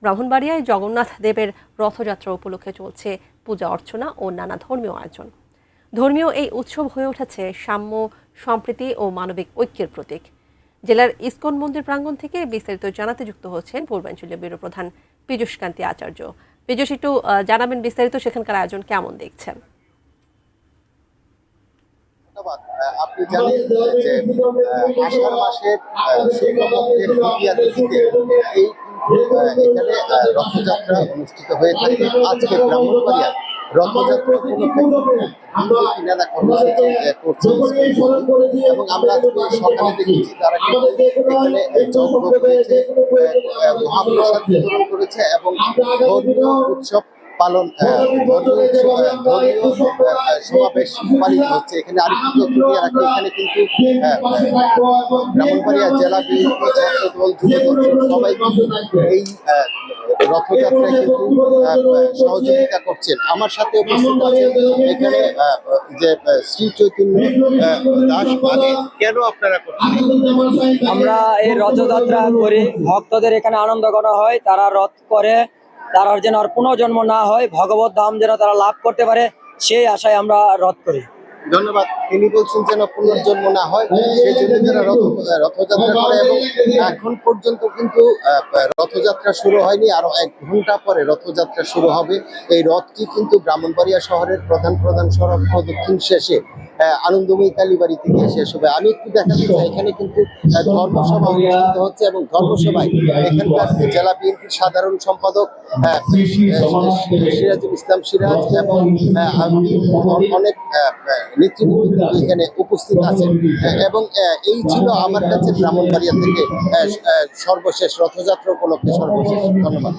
ব্রাহ্মণবাড়িয়ায় জগন্নাথ দেবের রথযাত্রা উপলক্ষে চলছে পূজা অর্চনা ও নানা ধর্মীয় আয়োজন। ধর্মীয় এই উৎসব হয়ে উঠেছে সাম্য, সম্প্রীতি ও মানবিক ঐক্যের প্রতীক। জেলার ইস্কন মন্দির প্রাঙ্গণ থেকে বিস্তারিত জানাতে যুক্ত হচ্ছেন পূর্বাঞ্চলীয় ব্যুরো প্রধান পীযূষ কান্তি আচার্য। পীযূষ, একটু জানাবেন বিস্তারিত সেখানকার আয়োজন কেমন দেখছেন? আপনি জানেন যে আষাঢ় মাসের শুক্লপক্ষের দ্বিতীয়া তিথিতে এখানে রথযাত্রা অনুষ্ঠিত হয়ে থাকে। আজকে ব্রাহ্মণবাড়িয়ার রথযাত্রা উপলক্ষে নানা কর্মসূচি করছে এবং আমরা আজকে সকালে দেখেছি তারা কিন্তু এখানে যজ্ঞ করেছে, মহাপ্রসাদ বিতরণ করেছে এবং ধর্মীয় উৎসব পালন ধর্মীয় সমাবেশ পালিত হচ্ছে। এখানে আরেকটু তথ্য দিয়ে রাখি, এখানে কিন্তু ব্রাহ্মণবাড়িয়া জেলা বিএনপি ছাত্রদল যুবদল সবাই এই রথযাত্রায় কিন্তু সহযোগিতা করছেন। আমার সাথে উপস্থিত আছেন এখানে যে শ্রী চৈতন্য দাস। কেন আপনারা করছেন? আমরা এই রথযাত্রা করি, ভক্তদের এখানে আনন্দ করা হয়, তারা রথ করে, তারা যেন আর পুনর্জন্ম না হয়, ভগবত ধাম যেন তারা লাভ করতে পারে, সেই আশায় আমরা রথ করি। ধন্যবাদ। তিনি বলছেন যেন পুনর্জন্ম না হয়, সেই জন্য তারা রথযাত্রা করে এবং এখন পর্যন্ত কিন্তু রথযাত্রা শুরু হয়নি, আরো 1 ঘন্টা পরে রথযাত্রা শুরু হবে। এই রথটি কিন্তু ব্রাহ্মণবাড়িয়া শহরের প্রধান সড়ক প্রদক্ষিণ শেষে আনন্দময়ী কালীবাড়ি থেকে শেষ হবে। আমি একটু দেখাতে চাই, এখানে কিন্তু ধর্মসভা অনুষ্ঠিত হচ্ছে এবং ধর্মসভায় এখানকার জেলা বিএনপির সাধারণ সম্পাদক সিরাজুল ইসলাম সিরাজ এবং অনেক নেতৃবৃন্দ এখানে উপস্থিত আছেন এবং এই ছিল আমার কাছে ব্রাহ্মণবাড়িয়া থেকে সর্বশেষ রথযাত্রা উপলক্ষে সর্বশেষ। ধন্যবাদ।